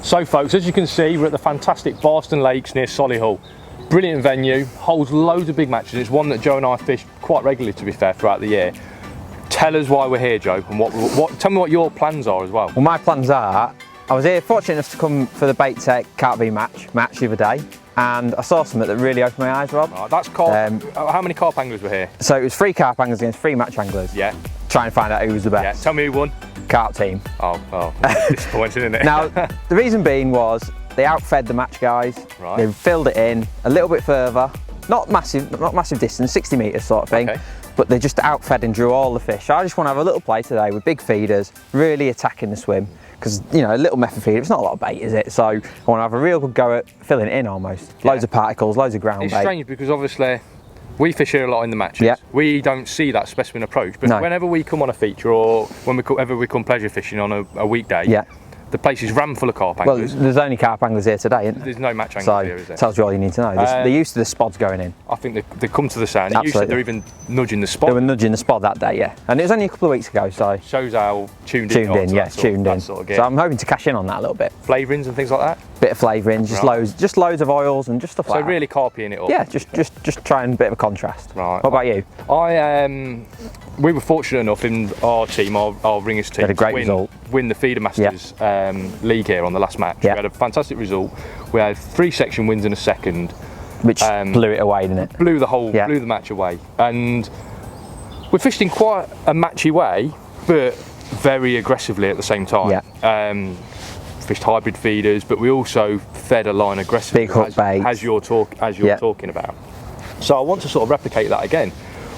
So folks, as you can see, we're at the fantastic Barston Lakes near Solihull. Brilliant venue, holds loads of big matches. It's one that Joe and I fish quite regularly, to be fair, throughout the year. Tell us why we're here, Joe, and tell me what your plans are as well. Well, my plans are, I was here fortunate enough to come for the Bait Tech Carp V match the other day, and I saw something that really opened my eyes, Rob. Right, that's carp. How many carp anglers were here? So it was 3 carp anglers against 3 match anglers. Yeah. Trying to find out who was the best. Yeah. Tell me who won. Carp team. Oh, disappointing, isn't it? Now, the reason being was they outfed the match guys. Right. They filled it in a little bit further, not massive distance, 60 metres sort of thing. Okay. But they just outfed and drew all the fish. So I just want to have a little play today with big feeders, really attacking the swim. Because, you know, a little method feeder, it's not a lot of bait, is it? So I want to have a real good go at filling it in almost. Yeah. Loads of particles, loads of ground bait. It's strange because obviously we fish here a lot in the matches. Yeah. We don't see that specimen approach, but whenever we come on a feature or whenever we come pleasure fishing on a weekday, yeah, the place is rammed full of carp anglers. Well, there's only carp anglers here today, isn't there? There's no match anglers here, is there? Tells you all you need to know. They're used to the spods going in. I think they come to the sound. They're even nudging the spot. They were nudging the spod that day, yeah. And it was only a couple of weeks ago, so. Shows how tuned in. Yeah, tuned in. Sort of so I'm hoping to cash in on that a little bit. Flavourings and things like that? Bit of flavourings, just loads of oils and just stuff like that. So really carpying it up? Yeah, just trying a bit of a contrast. Right. What about you? We were fortunate enough in our team, our ringers team, had a great result. Win the Feeder Masters league here on the last match. We had a fantastic result. We had 3 section wins in a second, which blew it away, didn't it? Blew the match away. And we fished in quite a matchy way, but very aggressively at the same time. Yeah. Fished hybrid feeders, but we also fed a line aggressively, big hook baits, as you're talking about. So I want to sort of replicate that again.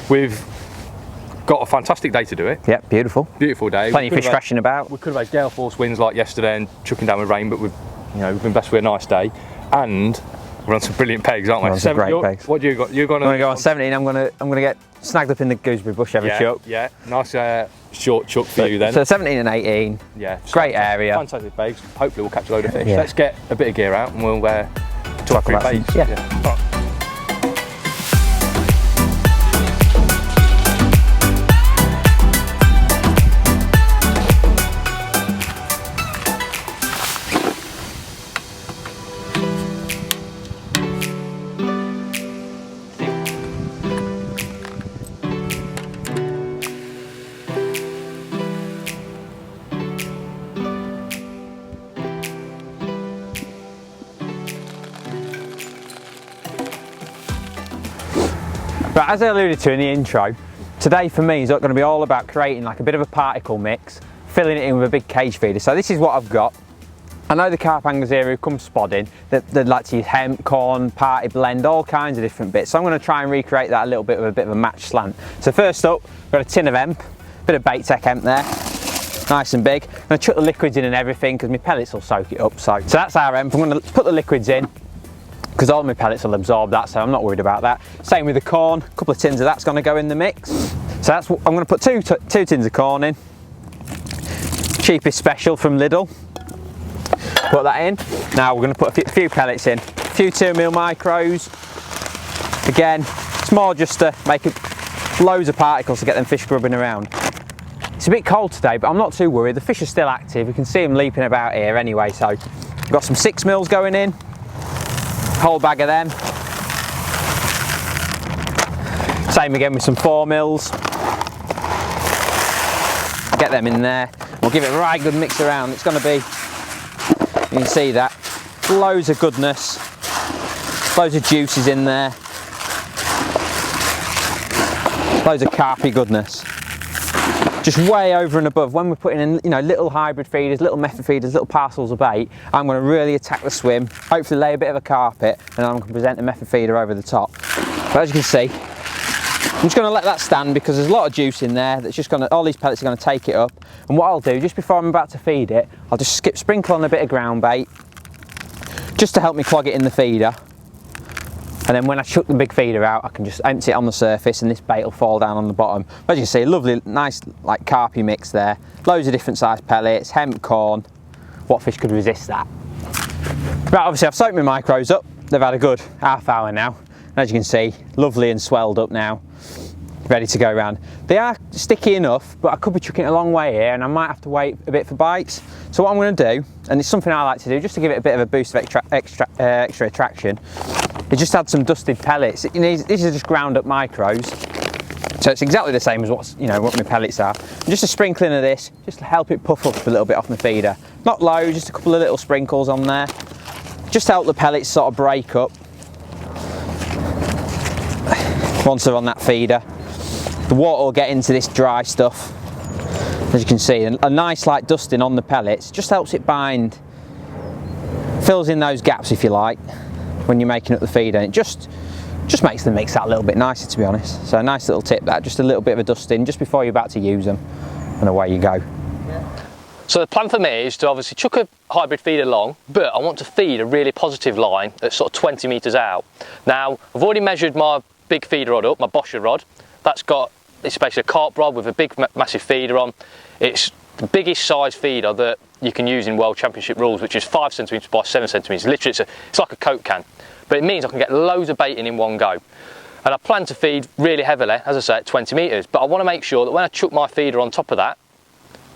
We've got a fantastic day to do it. Yeah, beautiful. Beautiful day. Plenty of fish crashing about. We could have had gale force winds like yesterday and chucking down with rain, but we've been blessed with a nice day, and we're on some brilliant pegs, aren't we? We're on some great pegs. What do you got? You're going to go on 17. I'm gonna get snagged up in the gooseberry bush every chuck. Yeah, nice short chuck for you then. So 17 and 18. Yeah, great area. Fantastic pegs. Hopefully we'll catch a load of fish. Yeah. Let's get a bit of gear out and we'll talk about pegs. Yeah. But as I alluded to in the intro, today for me is going to be all about creating like a bit of a particle mix, filling it in with a big cage feeder. So this is what I've got. I know the carp anglers here who come spodding, they'd like to use hemp, corn, party blend, all kinds of different bits. So I'm going to try and recreate that a little bit with a bit of a match slant. So first up, we've got a tin of hemp, bit of Bait Tech hemp there, nice and big. I'm going to chuck the liquids in and everything because my pellets will soak it up. So that's our hemp. I'm going to put the liquids in, because all my pellets will absorb that, so I'm not worried about that. Same with the corn, a couple of tins of that's going to go in the mix. So that's what I'm going to put two tins of corn in. Cheapest special from Lidl. Put that in. Now we're going to put a few pellets in. A few 2mm micros. Again, it's more just to make loads of particles to get them fish grubbing around. It's a bit cold today, but I'm not too worried. The fish are still active. You can see them leaping about here anyway. So we've got some 6mm going in. Whole bag of them. Same again with some 4mm. Get them in there. We'll give it a right good mix around. It's going to be, you can see that, loads of goodness, loads of juices in there, loads of carpy goodness. Just way over and above when we're putting in, little hybrid feeders, little method feeders, little parcels of bait. I'm going to really attack the swim, hopefully lay a bit of a carpet, and then I'm going to present a method feeder over the top. But as you can see, I'm just going to let that stand because there's a lot of juice in there. That's just going to, all these pellets are going to take it up. And what I'll do, just before I'm about to feed it, I'll just sprinkle on a bit of ground bait, just to help me clog it in the feeder. And then when I chuck the big feeder out, I can just empty it on the surface and this bait will fall down on the bottom. As you can see, lovely, nice, like carpy mix there. Loads of different size pellets, hemp, corn. What fish could resist that? Right, obviously I've soaked my micros up. They've had a good half hour now. And as you can see, lovely and swelled up now. ready to go round. They are sticky enough, but I could be chucking it a long way here and I might have to wait a bit for bites. So what I'm going to do, and it's something I like to do just to give it a bit of a boost of extra attraction, is just add some dusted pellets. These are just ground up micros, so it's exactly the same as what my pellets are. And just a sprinkling of this, just to help it puff up a little bit off my feeder. Not loads, just a couple of little sprinkles on there. Just help the pellets sort of break up once they're on that feeder. The water will get into this dry stuff, as you can see, and a nice light dusting on the pellets just helps it bind, fills in those gaps if you like when you're making up the feeder, and it just makes the mix that a little bit nicer, to be honest. So a nice little tip, that just a little bit of a dusting just before you're about to use them, and away you go. So the plan for me is to obviously chuck a hybrid feeder long, but I want to feed a really positive line at sort of 20 metres out. Now I've already measured my big feeder rod up, my Boscher rod. It's basically a carp rod with a big massive feeder on. It's the biggest size feeder that you can use in World Championship rules, which is 5 centimetres by 7 centimetres. Literally it's like a Coke can, but it means I can get loads of bait in one go. And I plan to feed really heavily, as I say, at 20 metres, but I want to make sure that when I chuck my feeder on top of that,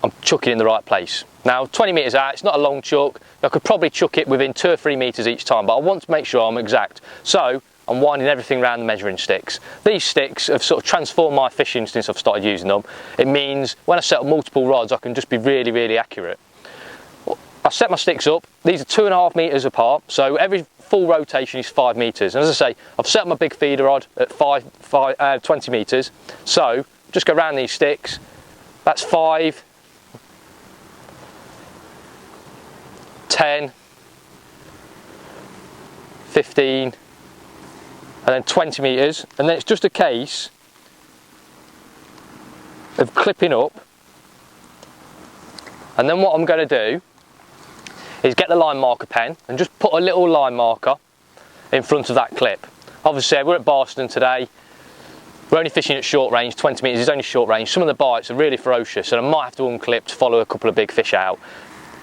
I'm chucking in the right place. Now 20 metres out, it's not a long chuck. I could probably chuck it within 2 or 3 metres each time, but I want to make sure I'm exact. So I'm winding everything around the measuring sticks. These sticks have sort of transformed my fishing since I've started using them. It means when I set up multiple rods, I can just be really, really accurate. I set my sticks up. These are 2.5 metres apart, so every full rotation is 5 metres. And as I say, I've set up my big feeder rod at 20 metres. So just go around these sticks. That's 5, 10, 15, and then 20 metres, and then it's just a case of clipping up. And then what I'm going to do is get the line marker pen and just put a little line marker in front of that clip. Obviously we're at Barston today, we're only fishing at short range, 20 metres is only short range. Some of the bites are really ferocious and I might have to unclip to follow a couple of big fish out.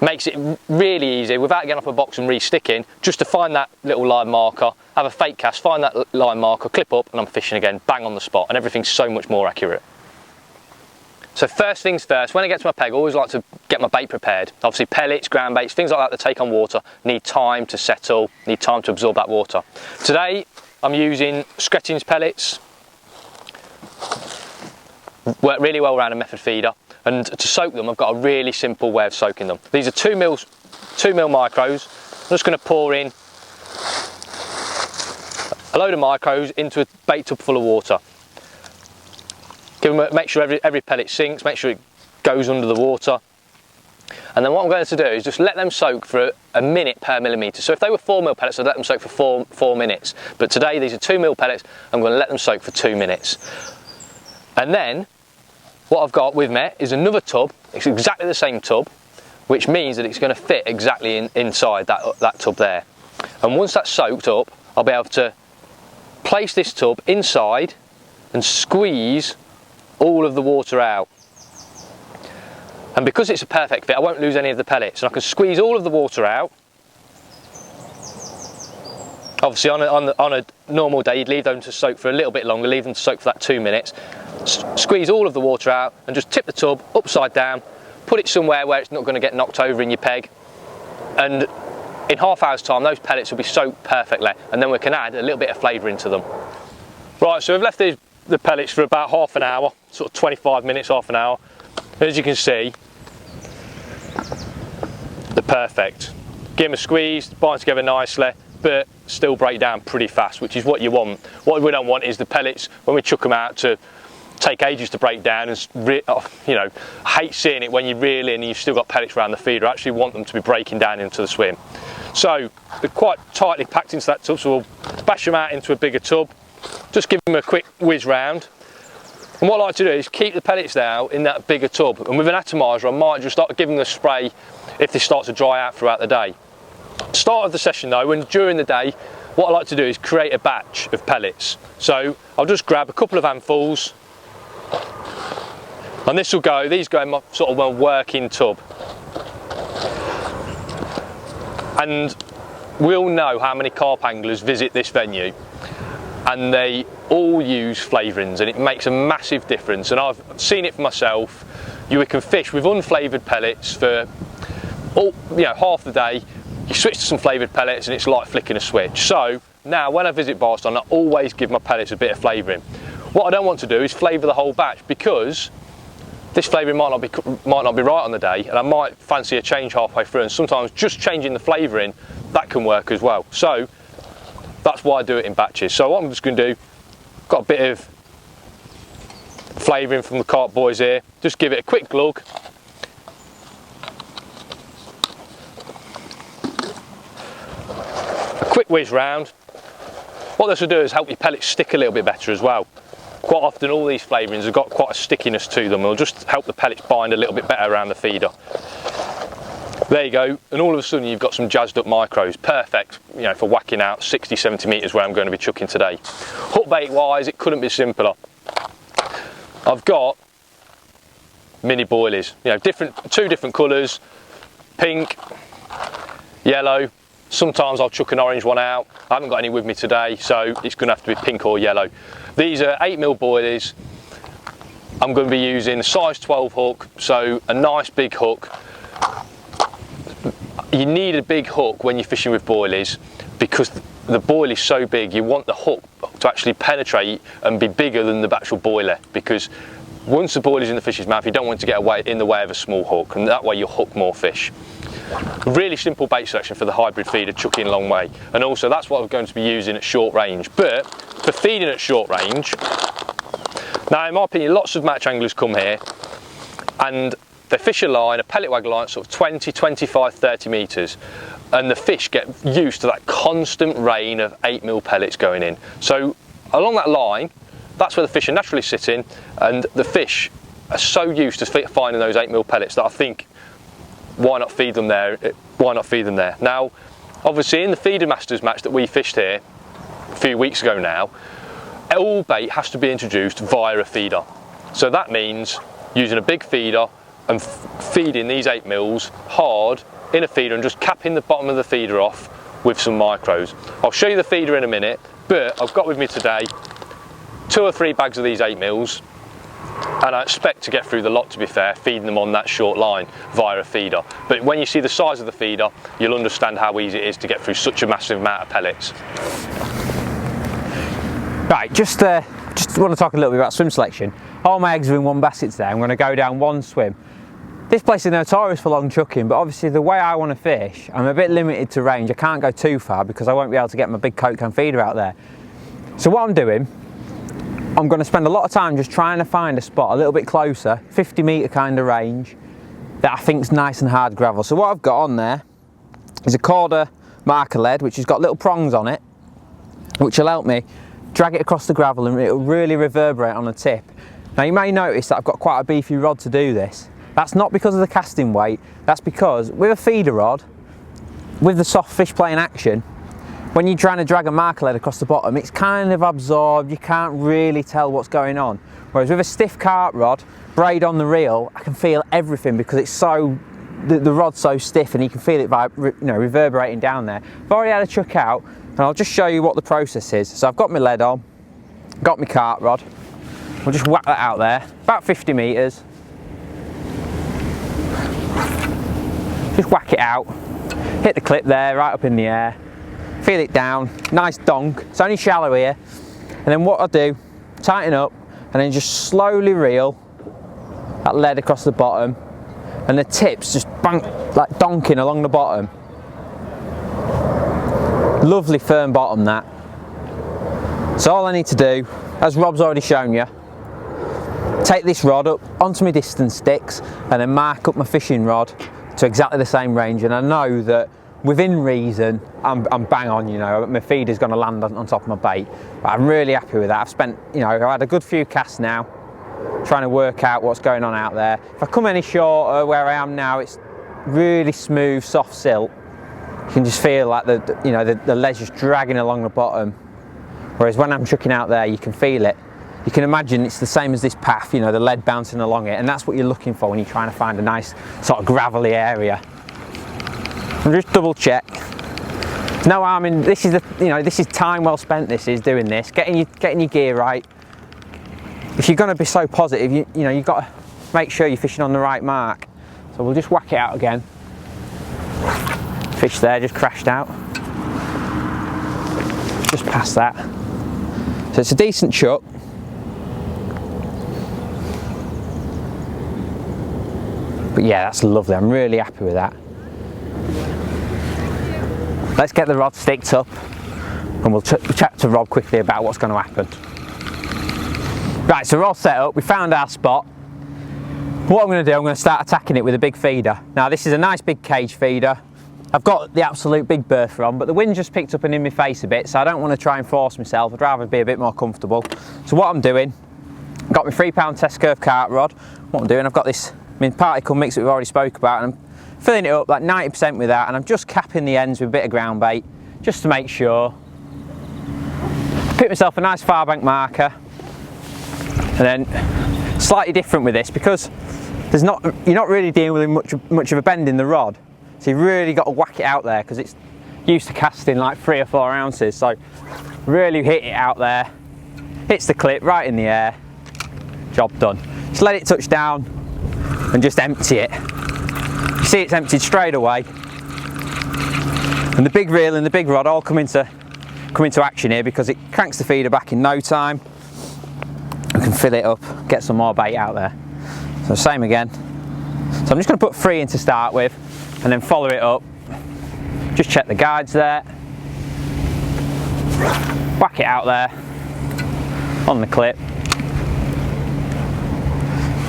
Makes it really easy, without getting off a box and re-sticking, just to find that little line marker, have a fake cast, find that line marker, clip up, and I'm fishing again, bang on the spot, and everything's so much more accurate. So first things first, when I get to my peg, I always like to get my bait prepared. Obviously pellets, ground baits, things like that that take on water, need time to settle, need time to absorb that water. Today, I'm using Skretting's pellets. Work really well around a method feeder. And to soak them, I've got a really simple way of soaking them. These are 2 mil micros. I'm just going to pour in a load of micros into a bait tub full of water. Make sure every pellet sinks, make sure it goes under the water. And then what I'm going to do is just let them soak for a minute per millimetre. So if they were 4 mil pellets, I'd let them soak for 4 minutes. But today, these are 2 mil pellets, I'm going to let them soak for 2 minutes. And then, what I've got with me is another tub. It's exactly the same tub, which means that it's going to fit exactly inside that tub there. And once that's soaked up, I'll be able to place this tub inside and squeeze all of the water out. And because it's a perfect fit, I won't lose any of the pellets. And I can squeeze all of the water out. Obviously on a normal day, you'd leave them to soak for a little bit longer, leave them to soak for that 2 minutes. Squeeze all of the water out and just tip the tub upside down, put it somewhere where it's not going to get knocked over in your peg, and in half hour's time those pellets will be soaked perfectly, and then we can add a little bit of flavour into them. Right, so we've left the pellets for about half an hour, sort of 25 minutes, half an hour. As you can see, they're perfect. Give them a squeeze, bind together nicely, but still break down pretty fast, which is what you want. What we don't want is the pellets, when we chuck them out, to take ages to break down, and I hate seeing it when you reel in and you've still got pellets around the feeder. I actually want them to be breaking down into the swim. So they're quite tightly packed into that tub, so we'll bash them out into a bigger tub, just give them a quick whiz round. And what I like to do is keep the pellets now in that bigger tub, and with an atomizer I might just start giving them a spray if they start to dry out throughout the day. Start of the session though, and during the day, what I like to do is create a batch of pellets. So I'll just grab a couple of handfuls, and these go in my sort of my working tub. And we'll know how many carp anglers visit this venue. and they all use flavourings, and it makes a massive difference. And I've seen it for myself. You can fish with unflavoured pellets for half the day. You switch to some flavoured pellets and it's like flicking a switch. So now when I visit Barston, I always give my pellets a bit of flavouring. What I don't want to do is flavour the whole batch, because this flavouring might not be right on the day, and I might fancy a change halfway through, and sometimes just changing the flavouring, that can work as well. So that's why I do it in batches. So what I'm just going to do, got a bit of flavouring from the carp boys here, just give it a quick glug. A quick whiz round. What this will do is help your pellets stick a little bit better as well. Quite often all these flavourings have got quite a stickiness to them. It'll just help the pellets bind a little bit better around the feeder. There you go, and all of a sudden you've got some jazzed up micros. Perfect, for whacking out 60, 70 metres where I'm going to be chucking today. Hook bait wise, it couldn't be simpler. I've got mini boilies, two different colours, pink, yellow. Sometimes I'll chuck an orange one out. I haven't got any with me today, so it's going to have to be pink or yellow. These are 8mm boilies. I'm going to be using a size 12 hook, so a nice big hook. You need a big hook when you're fishing with boilies, because the boil is so big, you want the hook to actually penetrate and be bigger than the actual boiler, because once the boil is in the fish's mouth, you don't want it to get in the way of a small hook, and that way you'll hook more fish. Really simple bait selection for the hybrid feeder, chucking a long way, and also that's what I'm going to be using at short range. But for feeding at short range, now in my opinion, lots of match anglers come here and they fish a line, a pellet wagger line, sort of 20, 25, 30 metres, and the fish get used to that constant rain of 8mm pellets going in. So along that line, that's where the fish are naturally sitting, and the fish are so used to finding those 8mm pellets that I think, why not feed them there? Why not feed them there? Now, obviously in the Feeder Masters match that we fished here a few weeks ago now, all bait has to be introduced via a feeder. So that means using a big feeder and feeding these 8mm hard in a feeder and just capping the bottom of the feeder off with some micros. I'll show you the feeder in a minute, but I've got with me today 2 or 3 bags of these 8mm, and I expect to get through the lot, to be fair, feeding them on that short line via a feeder. But when you see the size of the feeder, you'll understand how easy it is to get through such a massive amount of pellets. Right, just want to talk a little bit about swim selection. All my eggs are in one basket today. I'm going to go down one swim. This place is notorious for long chucking, but obviously the way I want to fish, I'm a bit limited to range. I can't go too far because I won't be able to get my big Coke can feeder out there. So what I'm doing, I'm going to spend a lot of time just trying to find a spot a little bit closer, 50 metre kind of range, that I think's nice and hard gravel. So what I've got on there is a Corda marker lead, which has got little prongs on it, which will help me drag it across the gravel and it'll really reverberate on the tip. Now you may notice that I've got quite a beefy rod to do this. That's not because of the casting weight, that's because with a feeder rod, with the soft fish playing action, when you're trying to drag a marker lead across the bottom, it's kind of absorbed, you can't really tell what's going on. Whereas with a stiff carp rod, braid on the reel, I can feel everything because it's so, the rod's so stiff and you can feel it reverberating down there. I've already had a chuck out, and I'll just show you what the process is. So I've got my lead on, got my carp rod, we'll just whack that out there, about 50 metres. Just whack it out, hit the clip there, right up in the air, feel it down, nice donk, it's only shallow here. And then what I do, tighten up, and then just slowly reel that lead across the bottom, and the tips just bang, like donking along the bottom. Lovely firm bottom that. So all I need to do, as Rob's already shown you, take this rod up onto my distance sticks and then mark up my fishing rod to exactly the same range, and I know that within reason I'm bang on, my feeder's going to land on top of my bait. But I'm really happy with that. I've spent, I've had a good few casts now trying to work out what's going on out there. If I come any shorter where I am now, it's really smooth, soft silt. You can just feel like the ledge just dragging along the bottom. Whereas when I'm chucking out there, you can feel it. You can imagine it's the same as this path, the lead bouncing along it, and that's what you're looking for when you're trying to find a nice sort of gravelly area. And just double check No harm in this. Is this is time well spent. This is doing this, getting your gear right. If you're going to be so positive, you've got to make sure you're fishing on the right mark. So we'll just whack it out again. Fish there just crashed out. Just past that. So it's a decent chuck. But yeah, that's lovely. I'm really happy with that. Let's get the rod sticked up and we'll chat to Rob quickly about what's going to happen. Right, so we're all set up. We found our spot. What I'm going to do, I'm going to start attacking it with a big feeder. Now this is a nice big cage feeder. I've got the absolute big bertha on, but the wind just picked up and in my face a bit, so I don't want to try and force myself. I'd rather be a bit more comfortable. So what I'm doing, I've got my 3 pound test curve carp rod. What I'm doing, I've got this particle mix that we've already spoke about, and I'm filling it up like 90% with that, and I'm just capping the ends with a bit of ground bait, just to make sure. Pick myself a nice far bank marker, and then slightly different with this because you're not really dealing with much of a bend in the rod. So you've really got to whack it out there because it's used to casting like 3 or 4 ounces. So really hit it out there, hits the clip right in the air, job done. Just let it touch down and just empty it. You see it's emptied straight away. And the big reel and the big rod all come into action here because it cranks the feeder back in no time. We can fill it up, get some more bait out there. So same again. So I'm just going to put 3 in to start with, and then follow it up. Just check the guides there. Whack it out there on the clip.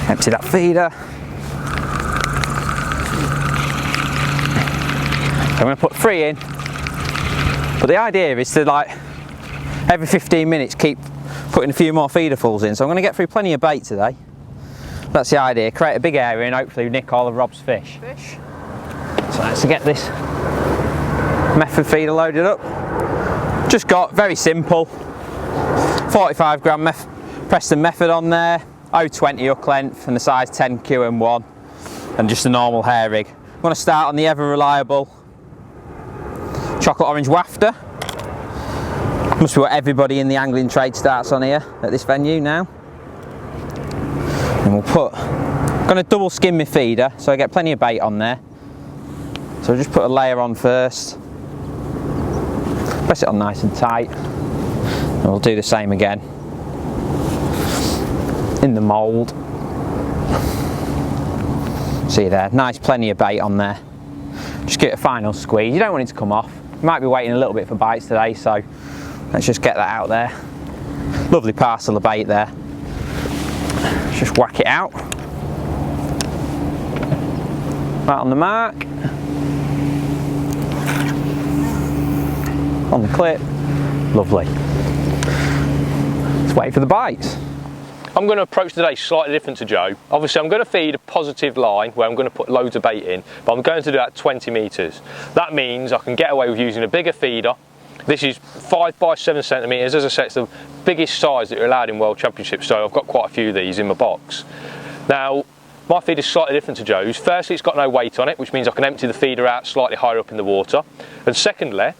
Empty that feeder. I'm going to put 3 in. But the idea is to, like, every 15 minutes keep putting a few more feederfuls in. So I'm going to get through plenty of bait today. That's the idea. Create a big area and hopefully nick all of Rob's fish. So let's get this method feeder loaded up. Just got, very simple, 45 gram Preston method on there, 020 hook length and the size 10 QM1 and just a normal hair rig. I'm going to start on the ever reliable chocolate orange wafter. Must be what everybody in the angling trade starts on here at this venue now. And I'm going to double skim my feeder so I get plenty of bait on there. So I'll just put a layer on first, press it on nice and tight, and we'll do the same again in the mould. See there, nice plenty of bait on there. Just give it a final squeeze. You don't want it to come off. You might be waiting a little bit for bites today, so let's just get that out there. Lovely parcel of bait there. Just whack it out. Right on the mark. On the clip. Lovely. Let's wait for the bites. I'm going to approach today slightly different to Joe. Obviously I'm going to feed a positive line where I'm going to put loads of bait in, but I'm going to do that 20 metres. That means I can get away with using a bigger feeder. This is 5 by 7 centimetres. As I said, it's the biggest size that you're allowed in World Championships, so I've got quite a few of these in my box. Now, my feeder is slightly different to Joe's. Firstly, it's got no weight on it, which means I can empty the feeder out slightly higher up in the water. And secondly,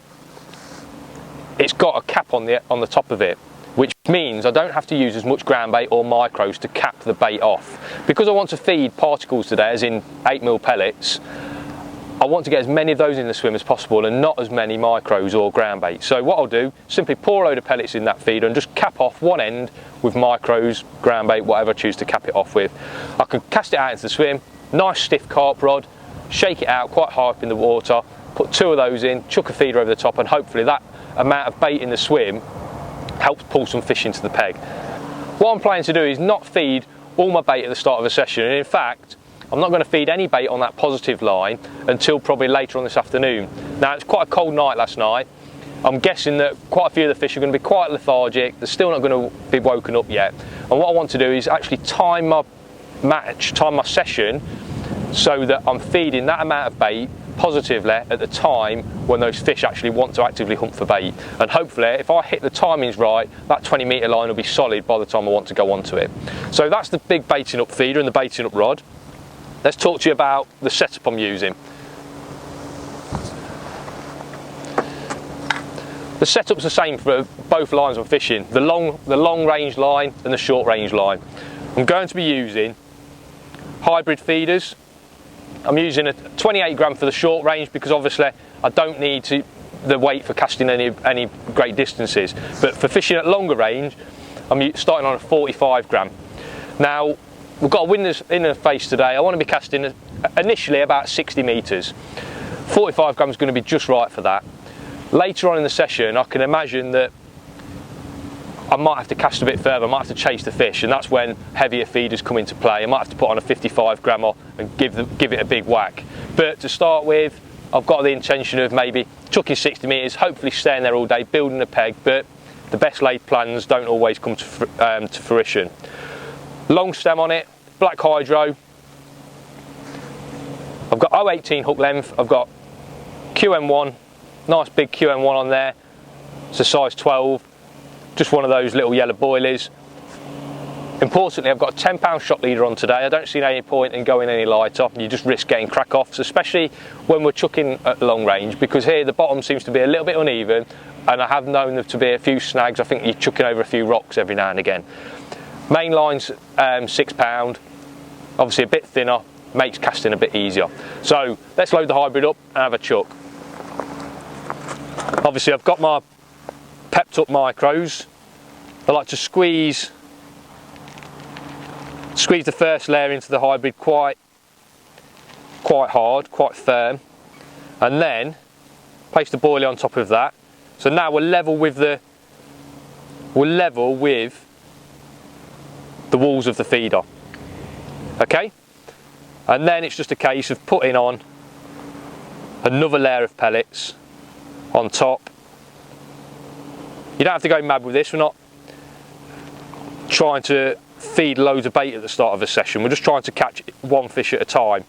it's got a cap on the top of it, which means I don't have to use as much ground bait or micros to cap the bait off. Because I want to feed particles today, as in 8mm pellets, I want to get as many of those in the swim as possible and not as many micros or ground bait. So what I'll do, simply pour a load of pellets in that feeder and just cap off one end with micros, ground bait, whatever I choose to cap it off with. I can cast it out into the swim, nice stiff carp rod, shake it out quite high up in the water, put 2 of those in, chuck a feeder over the top, and hopefully that amount of bait in the swim helps pull some fish into the peg. What I'm planning to do is not feed all my bait at the start of a session, and in fact I'm not going to feed any bait on that positive line until probably later on this afternoon. Now it's quite a cold night last night. I'm guessing that quite a few of the fish are going to be quite lethargic. They're still not going to be woken up yet. And what I want to do is actually time my session so that I'm feeding that amount of bait positively at the time when those fish actually want to actively hunt for bait. And hopefully if I hit the timings right, that 20 metre line will be solid by the time I want to go onto it. So that's the big baiting up feeder and the baiting up rod. Let's talk to you about the setup I'm using. The setup's the same for both lines I'm fishing, the long range line and the short range line. I'm going to be using hybrid feeders. I'm using a 28 gram for the short range because obviously I don't need the weight for casting any great distances. But for fishing at longer range, I'm starting on a 45 gram. Now, we've got a wind in the face today. I want to be casting initially about 60 metres. 45 grams is going to be just right for that. Later on in the session, I can imagine that I might have to cast a bit further, I might have to chase the fish, and that's when heavier feeders come into play. I might have to put on a 55 grammer and give it a big whack. But to start with, I've got the intention of maybe chucking 60 metres, hopefully staying there all day, building a peg, but the best laid plans don't always come to fruition. Long stem on it, black hydro. I've got 0.18 hook length, I've got QM1, nice big QM1 on there. It's a size 12, just one of those little yellow boilies. Importantly, I've got a 10-pound shot leader on today. I don't see any point in going any lighter. You just risk getting crack offs, especially when we're chucking at long range, because here the bottom seems to be a little bit uneven, and I have known there to be a few snags. I think you're chucking over a few rocks every now and again. Main line's 6 pound, obviously a bit thinner, makes casting a bit easier. So let's load the hybrid up and have a chuck. Obviously I've got my pepped up micros. I like to squeeze the first layer into the hybrid quite hard, quite firm, and then place the boilie on top of that. So now we're level with the walls of the feeder. Okay? And then it's just a case of putting on another layer of pellets on top. You don't have to go mad with this. We're not trying to feed loads of bait at the start of a session. We're just trying to catch one fish at a time.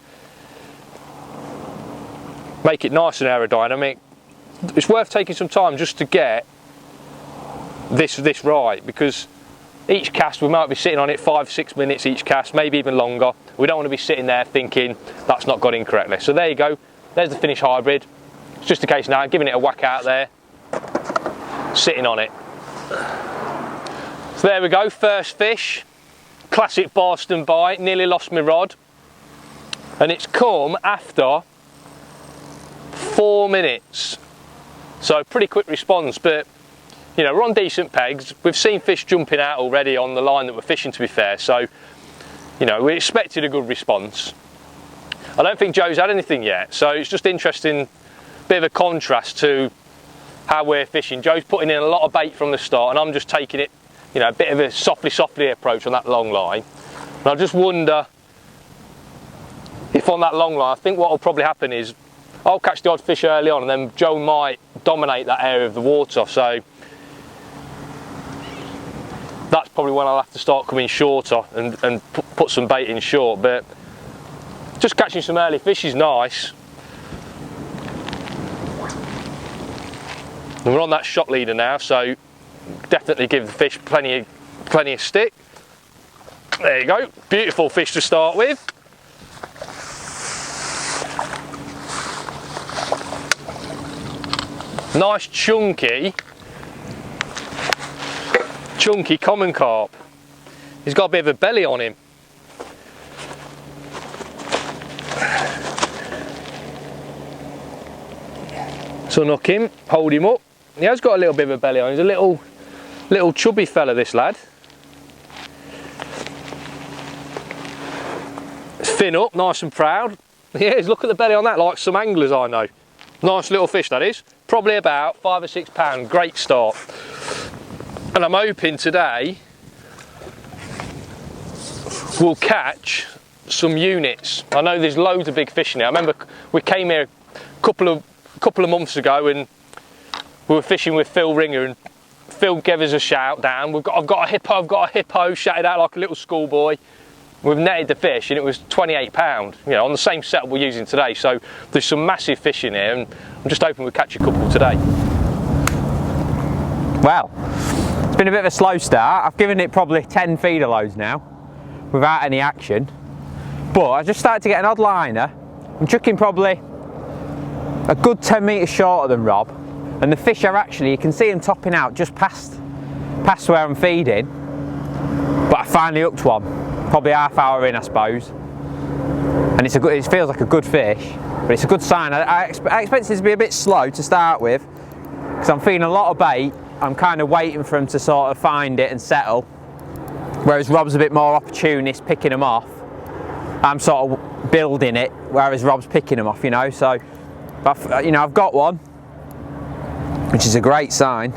Make it nice and aerodynamic. It's worth taking some time just to get this right, because each cast we might be sitting on it 5-6 minutes each cast, maybe even longer. We don't want to be sitting there thinking that's not got in correctly. So there you go, there's the finished hybrid. It's just a case now giving it a whack out there, sitting on it. So there we go, first fish, classic Barston bite, nearly lost my rod, and it's come after 4 minutes. So pretty quick response, but you know, we're on decent pegs. We've seen fish jumping out already on the line that we're fishing, to be fair, so you know, we expected a good response. I don't think Joe's had anything yet, so it's just interesting, bit of a contrast to how we're fishing. Joe's putting in a lot of bait from the start, and I'm just taking it, you know, a bit of a softly approach on that long line. And I just wonder if on that long line, I think what will probably happen is I'll catch the odd fish early on, and then Joe might dominate that area of the water, so that's probably when I'll have to start coming shorter and put some bait in short. But just catching some early fish is nice. And we're on that shot leader now, so definitely give the fish plenty of stick. There you go, beautiful fish to start with. Nice chunky common carp. He's got a bit of a belly on him. So knock him, hold him up. He has got a little bit of a belly on. He's a little chubby fella, this lad. Fin up, nice and proud. Yes, look at the belly on that, like some anglers I know. Nice little fish that is. Probably about 5 or 6 pound, great start. And I'm hoping today we'll catch some units. I know there's loads of big fish in here. I remember we came here a couple of months ago and we were fishing with Phil Ringer, and Phil gave us a shout down. I've got a hippo, shouted out like a little schoolboy. We've netted the fish and it was 28 pound, you know, on the same setup we're using today. So there's some massive fish in here, and I'm just hoping we'll catch a couple today. Well, it's been a bit of a slow start. I've given it probably 10 feeder loads now without any action, but I just started to get an odd liner. I'm chucking probably a good 10 metres shorter than Rob, and the fish are actually, you can see them topping out just past where I'm feeding. But I finally hooked one, probably half hour in I suppose, and it feels like a good fish, but it's a good sign. I expect it to be a bit slow to start with, because I'm feeding a lot of bait. I'm kind of waiting for him to sort of find it and settle, whereas Rob's a bit more opportunist, picking them off. I'm sort of building it, whereas Rob's picking them off, you know. So, you know, I've got one, which is a great sign.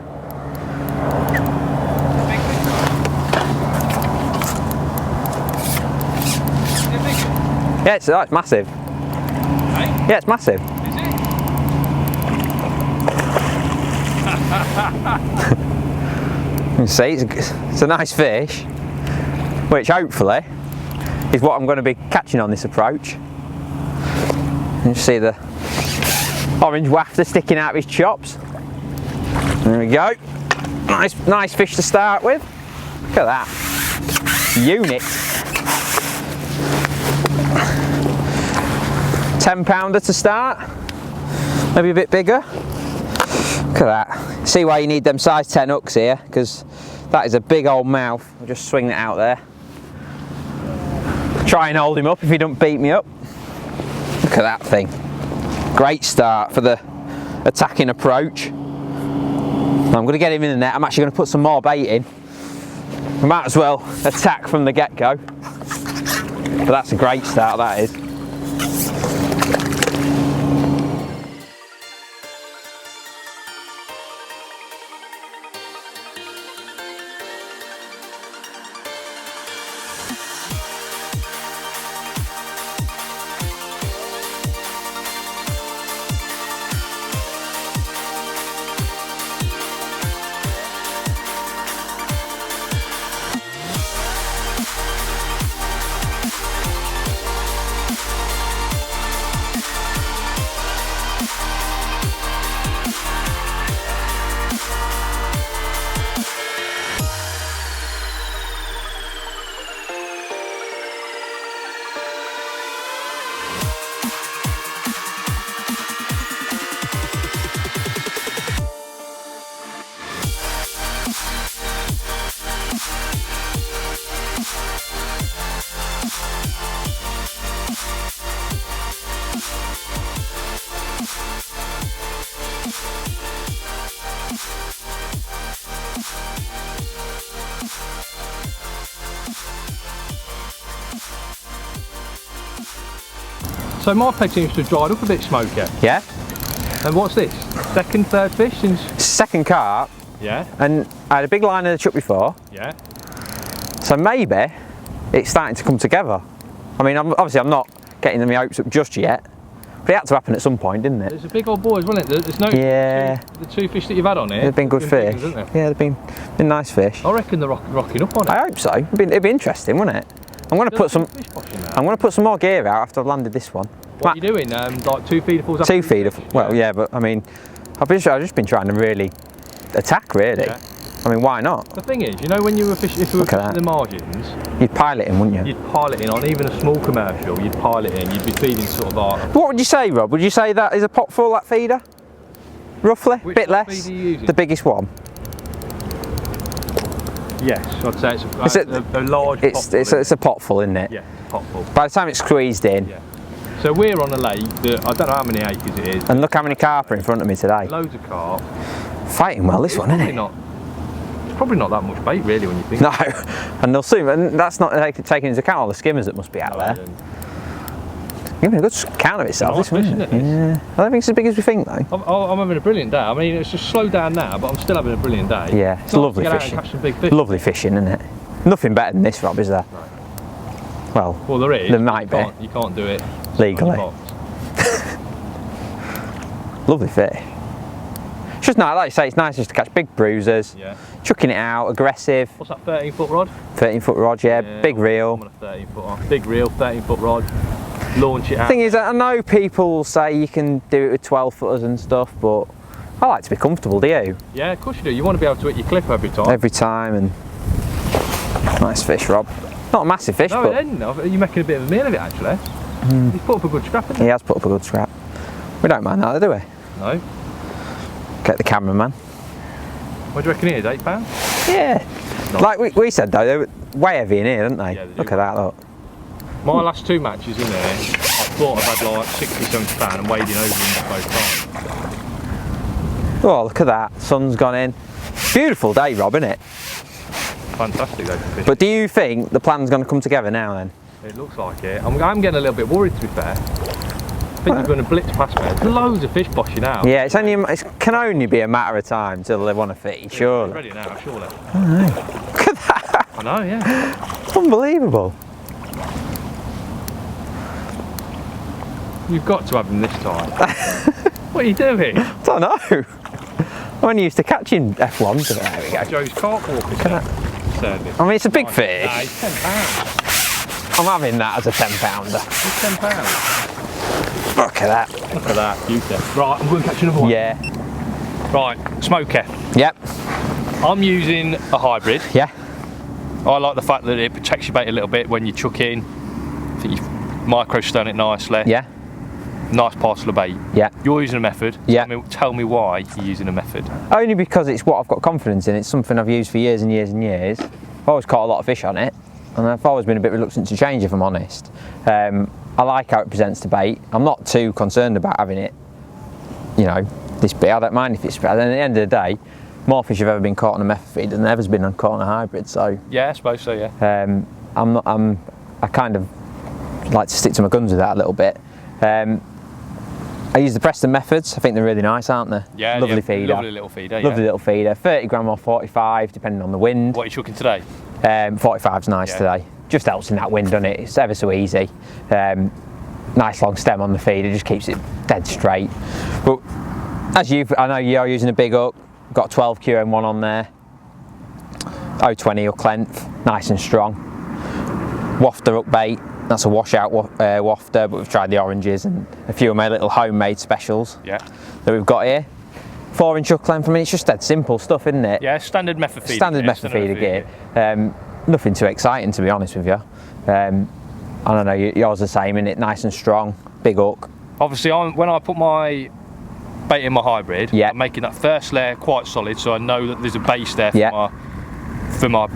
Yeah, it's massive. Yeah, it's massive. You can see it's a nice fish, which hopefully is what I'm going to be catching on this approach. You see the orange wafter sticking out of his chops. There we go. Nice fish to start with. Look at that. Unit. 10-pounder to start. Maybe a bit bigger. Look at that. See why you need them size 10 hooks here, because that is a big old mouth. I'll just swing it out there. Try and hold him up if he don't beat me up. Look at that thing. Great start for the attacking approach. I'm going to get him in the net. I'm actually going to put some more bait in. We might as well attack from the get-go. But that's a great start, that is. So my peg seems to have dried up a bit, Smoker. Yeah. And what's this? Second, third fish since? Second carp. Yeah. And I had a big line in the chuck before. Yeah. So maybe it's starting to come together. I mean, obviously I'm not getting my hopes up just yet, but it had to happen at some point, didn't it? There's a big old boys, wasn't it? There's no. Yeah. The two fish that you've had on here. They've been good fish. Things, haven't yeah, they've been nice fish. I reckon they're rocking up on it. I hope so. It'd be interesting, wouldn't it? I'm going to put some more gear out after I've landed this one. What are you doing? Like 2 feederfuls? 2 feederfuls. Well, yeah, but I mean, I've just been trying to really attack, really. Yeah. I mean, why not? The thing is, you know, when you were fishing, if you were fishing the margins, you'd pile it in, wouldn't you? You'd pile it in on even a small commercial. You'd pile it in. You'd be feeding sort of like. What would you say, Rob? Would you say that is a pot full, that feeder? Roughly, a bit less. Feeder are you using? The biggest one. Yes, I'd say it's a large pot full. It's a pot full, isn't it? Yeah, pot full. By the time it's squeezed in. Yeah. So we're on a lake that, I don't know how many acres it is. And look how many carp are in front of me today. Loads of carp. Fighting well, this one, isn't it? It's probably not that much bait, really, when you think. No, and they'll soon, and that's not taking into account all the skimmers that must be out there. Giving a good count of itself, nice this one, isn't it? Yeah. I don't think it's as big as we think, though. I'm having a brilliant day. I mean, it's just slowed down now, but I'm still having a brilliant day. Yeah, it's lovely fishing. Catch some big fish. Lovely fishing, isn't it? Nothing better than this, Rob, is there? No. Well, there is. There might be. You can't do it legally. Lovely fish. It's just nice, like you say, it's nice just to catch big bruisers. Yeah. Chucking it out, aggressive. What's that, 13-foot rod? 13-foot rod, yeah. Big reel. I'm on a 13-foot on. Big reel, 13-foot rod. Launch it out. The thing is, I know people say you can do it with 12-footers and stuff, but I like to be comfortable, do you? Yeah, of course you do. You want to be able to hit your clip every time. Every time, and nice fish, Rob. Not a massive fish, no, but... No, you're making a bit of a meal of it, actually. He's put up a good scrap, hasn't he? He has put up a good scrap. We don't mind that, do we? No. Get the cameraman. What do you reckon it is, £8? Yeah. Nice. Like we said though, they were way heavy in here, didn't they? Yeah, they look at that, look. My last 2 matches in there, I thought I've had like 60, 70 pounds and wading over them both times. Oh, look at that, sun's gone in. Beautiful day, Rob, isn't it? Fantastic though for fish. But do you think the plan's going to come together now then? It looks like it. I'm getting a little bit worried, to be fair. I think they're going to blitz past me. There's loads of fish boshing out. Yeah, it can only be a matter of time till they want to feed, surely. They're ready now, surely. I know. Look at that. I know, yeah. Unbelievable. You've got to have them this time. What are you doing? I don't know. I'm only used to catching F1s. There we go. Joe's carp walker service. I mean, it's a big fish. Nah, it's £10. I'm having that as a 10-pounder. It's £10. Look at that. Look at that, beauty. Right, I'm going to catch another one. Yeah. Right, smoker. Yep. I'm using a hybrid. Yeah. I like the fact that it protects your bait a little bit when you chuck in. I think you've micro-stone it nicely. Yeah. Nice parcel of bait. Yeah. You're using a method. Yeah. Tell me why you're using a method. Only because it's what I've got confidence in. It's something I've used for years and years and years. I've always caught a lot of fish on it, and I've always been a bit reluctant to change, if I'm honest. I like how it presents to bait. I'm not too concerned about having it, you know, this big. I don't mind if it's bad. And at the end of the day, more fish have ever been caught on a method feed than ever's been caught on a hybrid. So yeah, I suppose so. Yeah. I kind of like to stick to my guns with that a little bit. I use the Preston methods. I think they're really nice, aren't they? Yeah, lovely feeder. Lovely little feeder. Lovely little feeder. 30 gram or 45, depending on the wind. What are you chucking today? 45's nice today. Just helps in that wind, doesn't it? It's ever so easy. Nice long stem on the feeder, just keeps it dead straight. But I know you're using a big hook. Got a 12 QM1 on there. 020 hook length, nice and strong. Wafter hook bait. That's a washout wafter, but we've tried the oranges and a few of my little homemade specials that we've got here. 4-inch hook length. I mean, it's just dead simple stuff, isn't it? Yeah, standard method feeder. Standard method feeder gear. Nothing too exciting, to be honest with you. I don't know, yours the same, isn't it? Nice and strong, big hook. Obviously, when I put my bait in my hybrid, I'm making that first layer quite solid, so I know that there's a base there for my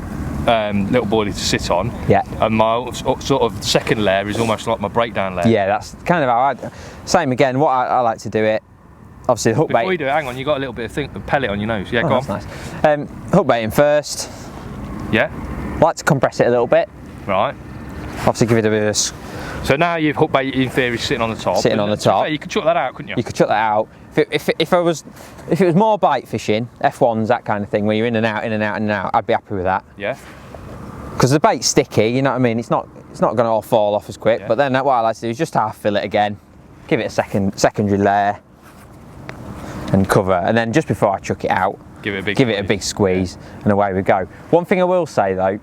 little boilie to sit on. Yeah. And my sort of second layer is almost like my breakdown layer. Yeah, that's kind of how same again, what I like to do it. Obviously the hook bait. Before you do it, hang on, you got a little bit of pellet on your nose. Yeah, go on. That's nice. Hook bait in first. Yeah. Like to compress it a little bit. Right. Obviously give it a bit of So now you've hook bait in theory sitting on the top. Sitting on the top. You could chuck that out, couldn't you? You could chuck that out. If it was more bite fishing, F1s, that kind of thing, where you're in and out, I'd be happy with that. Yeah. Because the bait's sticky, you know what I mean? It's not going to all fall off as quick. Yeah. But then what I like to do is just half fill it again, give it a secondary layer, and cover. And then just before I chuck it out, give it a big squeeze, and away we go. One thing I will say though,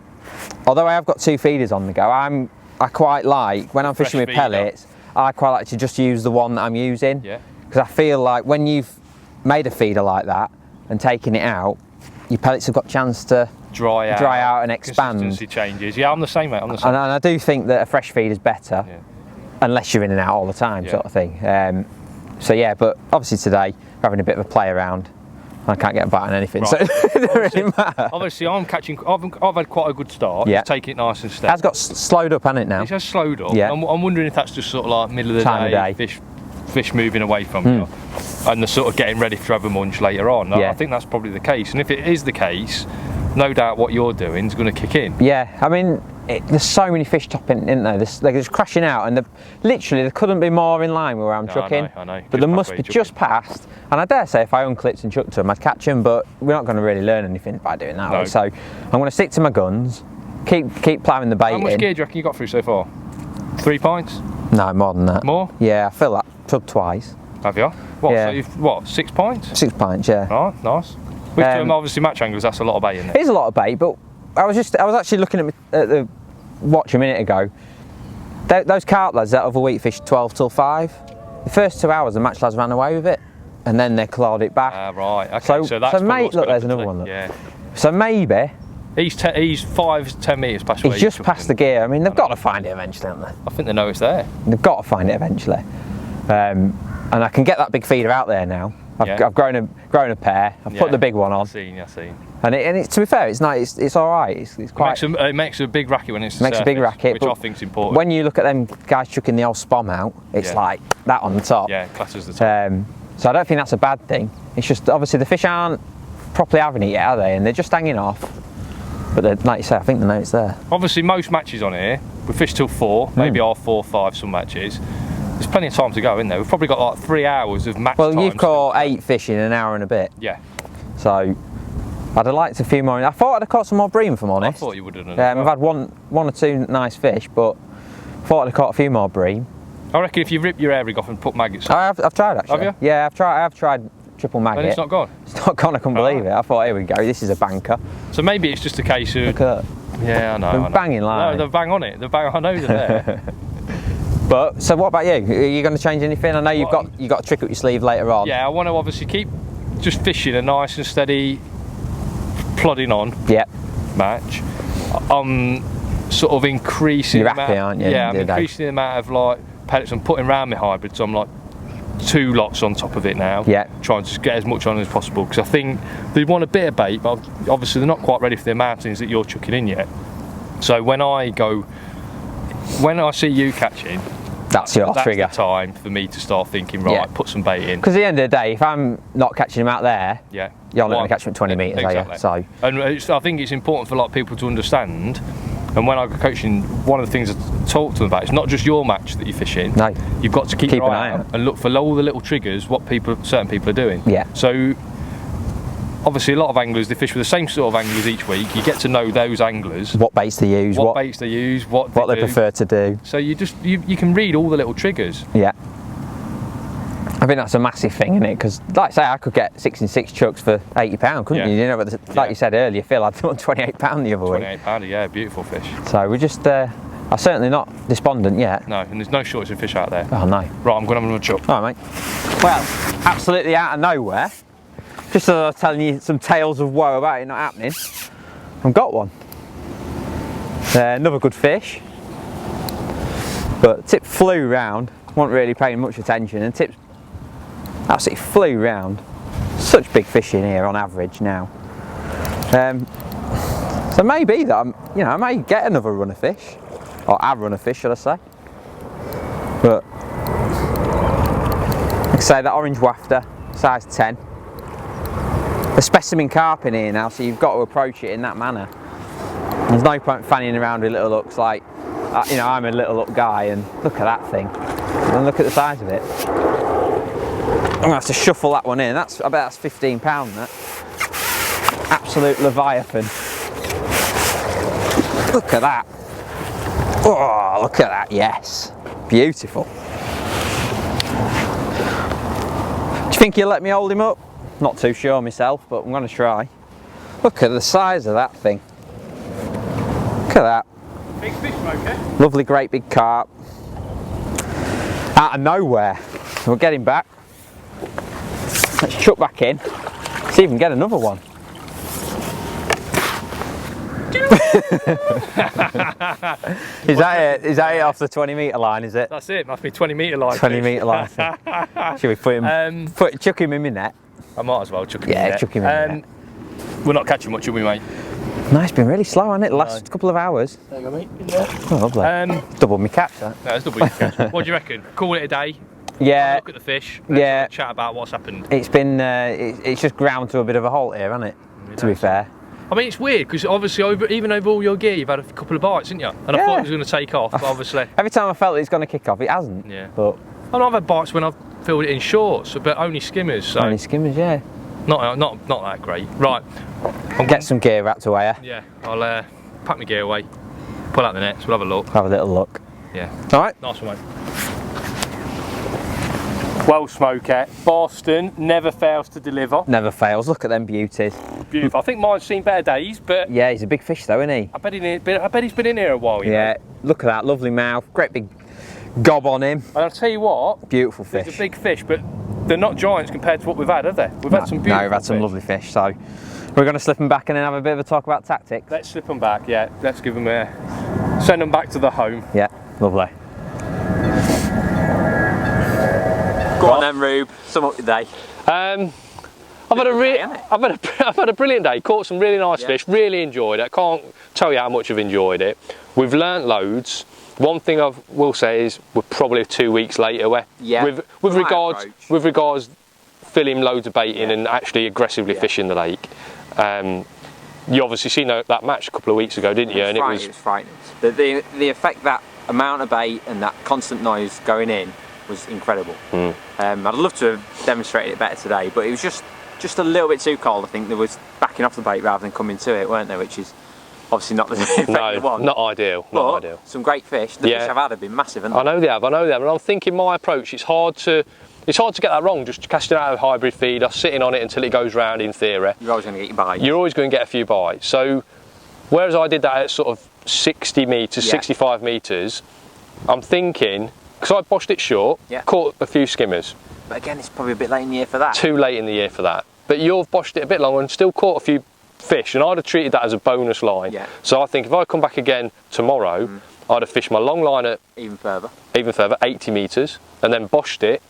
although I have got 2 feeders on the go, I quite like when I'm fishing with pellets. I quite like to just use the one that I'm using. Yeah. Because I feel like when you've made a feeder like that and taken it out, your pellets have got a chance to dry out and expand. Consistency changes. Yeah, I'm the same, mate. I'm the same. And I do think that a fresh feed is better, unless you're in and out all the time, sort of thing. So yeah, but obviously today we're having a bit of a play around. I can't get a bite on anything, so it doesn't really matter. Obviously, I've had quite a good start. Yeah. Just taking it nice and steady. It has got slowed up, hasn't it now? It has slowed up. Yeah. I'm wondering if that's just sort of like middle of the day. Fish moving away from you, and they're sort of getting ready to have a munch later on. I think that's probably the case, and if it is the case, no doubt what you're doing is going to kick in. Yeah, I mean, there's so many fish topping, isn't there? They're just crashing out, and literally there couldn't be more in line with where I'm chucking. I know. But there must be just past, and I dare say if I unclipped and chucked them, I'd catch them, but we're not going to really learn anything by doing that. No. So I'm going to stick to my guns, keep ploughing the bait in. How much gear do you reckon you got through so far? 3 pints? No, more than that. More? Yeah, I feel that tub twice. Have you? What? Yeah. So you've 6 pints? 6 pints, yeah. Oh, nice. With obviously match anglers, that's a lot of bait, isn't it? It is a lot of bait, but I was actually looking at the watch a minute ago. Those carp lads that other week fished 12 till 5. The first 2 hours the match lads ran away with it, and then they clawed it back. Right. Okay. So that's mate, look, there's another one. Look. Yeah. So maybe he's 5-10 metres past. He's just past the gear. I mean, they've got to find it eventually, haven't they? I think they know it's there. They've got to find it eventually. And I can get that big feeder out there now. I've grown a pair. I've put the big one on. I've seen. And it's, to be fair, it's nice. It's all right. It's quite. It makes a big racket when it's makes a big racket, which I think's important. When you look at them guys chucking the old spom out, it's like that on the top. Yeah, classes the top. So I don't think that's a bad thing. It's just obviously the fish aren't properly having it yet, are they? And they're just hanging off. But like you say, I think the note's there. Obviously, most matches on here, we fish till 4, maybe 4, 5 some matches. There's plenty of time to go, isn't there? We've probably got like 3 hours of match time. Well, you've caught 8 fish in an hour and a bit. Yeah. So I'd have liked a few more. I thought I'd have caught some more bream, if I'm honest. I thought you would have done I've had one or two nice fish, but thought I'd have caught a few more bream. I reckon if you rip your air rig off and put maggots on. I've tried actually. Have you? Yeah, I have tried triple maggot. And it's not gone? It's not gone, I couldn't believe it. I thought, here we go, this is a banker. So maybe it's just a case of... Look at that. Yeah, I know. They're banging line. No, they're bang on it. I know they're there. But, so what about you? Are you going to change anything? I know you've got a trick up your sleeve later on. Yeah, I want to obviously keep just fishing a nice and steady plodding on match. I'm sort of increasing You're happy, aren't you? Yeah, I'm increasing the amount of like pellets I'm putting around my hybrid, so I'm like 2 lots on top of it now. Yeah. Trying to just get as much on as possible, because I think they want a bit of bait, but obviously they're not quite ready for the mountains that you're chucking in yet. So when I see you catching, that's trigger. That's the time for me to start thinking, right, put some bait in. Because at the end of the day, if I'm not catching them out there, you're not going to catch them at 20 metres, are you? So. And I think it's important for like people to understand. And when I go coaching, one of the things I talk to them about, it's not just your match that you're fishing. No. You've got to keep your eye out and look for all the little triggers, what certain people are doing. Yeah. So obviously a lot of anglers, they fish with the same sort of anglers each week. You get to know those anglers. What baits they use. What baits they use. What they prefer to do. So you can read all the little triggers. Yeah. I think that's a massive thing, isn't it? Because, like I say, I could get 6 and 6 chucks for £80, couldn't you? You know, but like you said earlier, Phil had £28 the other week. £28, yeah, beautiful fish. So we're just, I'm certainly not despondent yet. No, and there's no shortage of fish out there. Oh no. Right, I'm going to have another chuck. All right, mate. Well, absolutely out of nowhere, just as I was telling you some tales of woe about it not happening, I've got one. Another good fish, but tip flew round. Wasn't really paying much attention, and tip absolutely flew round. Such big fish in here on average now. So maybe that I may get another run of fish, or a run of fish, should I say? But like I say, that orange wafter, size 10. The specimen carp in here now, so you've got to approach it in that manner. There's no point fanning around with little hooks like, I'm a little hook guy, and look at that thing, and look at the size of it. I'm going to have to shuffle that one in. I bet that's £15, that. Absolute Leviathan. Look at that. Oh, look at that, yes. Beautiful. Do you think you'll let me hold him up? Not too sure myself, but I'm going to try. Look at the size of that thing. Look at that. Big fish, okay? Lovely, great big carp. Out of nowhere. So we'll get him back. Let's chuck back in. See if we can get another one. Is that it off the 20 metre line, is it? That's it, must be 20 metre line. 20 metre line. Should we put him, chuck him in my net? I might as well chuck him in my net. Chuck him in my net. We're not catching much, are we, mate? No, it's been really slow, hasn't it? The last couple of hours. There you go, mate. Yeah. Oh, lovely. Double me catch, that. No, it's double your catch. What do you reckon? Call it a day? Yeah. Look at the fish. Let's chat about what's happened. It's been, it's just ground to a bit of a halt here, hasn't it? To be fair. I mean, it's weird because obviously, even over all your gear, you've had a couple of bites, haven't you? And I thought it was going to take off, but obviously. Every time I felt it's going to kick off, it hasn't. Yeah. But I've had bites when I've filled it in shorts, but only skimmers. So only skimmers, yeah. Not that great. Right. I'll get some gear wrapped away. Yeah. I'll pack my gear away, pull out the nets, we'll have a look. Have a little look. Yeah. All right. Nice one, mate. Well, Smoker, Barston never fails to deliver. Never fails. Look at them beauties. Beautiful. I think mine's seen better days, but yeah, he's a big fish though, isn't he? I bet he's been in here a while. You know? Look at that lovely mouth, great big gob on him. And I'll tell you what, beautiful fish. It's a big fish, but they're not giants compared to what we've had, have they? We've had some beautiful. No, we've had some lovely fish. So we're going to slip them back and then have a bit of a talk about tactics. Let's slip them back. Yeah, let's give them send them back to the home. Yeah, lovely. Go on then, Rube, sum up your day. I've had a brilliant day. Caught some really nice fish. Really enjoyed it. I can't tell you how much I've enjoyed it. We've learnt loads. One thing I will say is we're probably 2 weeks later. With regards filling loads of bait in and actually aggressively fishing the lake. You obviously seen that match a couple of weeks ago, didn't you? It was frightening. The effect that amount of bait and that constant noise going in was incredible. I'd love to have demonstrated it better today, but it was just a little bit too cold. I think there was backing off the bait rather than coming to it, weren't there? Which is obviously not the effect you want. Not ideal. Not ideal. Some great fish. The fish I've had have been massive, haven't they? I know they have. And I'm thinking my approach. It's hard to get that wrong. Just casting out a hybrid feeder, sitting on it until it goes round. In theory, you're always going to get your bites. You're always going to get a few bites. So, whereas I did that at sort of 60 metres, 65 metres, I'm thinking, because I boshed it short, caught a few skimmers. But again, it's probably a bit late in the year for that. Too late in the year for that. But you've boshed it a bit longer and still caught a few fish, and I'd have treated that as a bonus line. So I think if I come back again tomorrow, I'd have fished my long line at even further, 80 metres, and then boshed it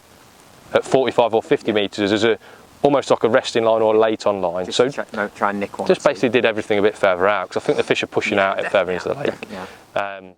at 45 or 50 metres as almost like a resting line or a late on line. Just so try and nick one. Just basically did everything a bit further out, because I think the fish are pushing out further into the lake.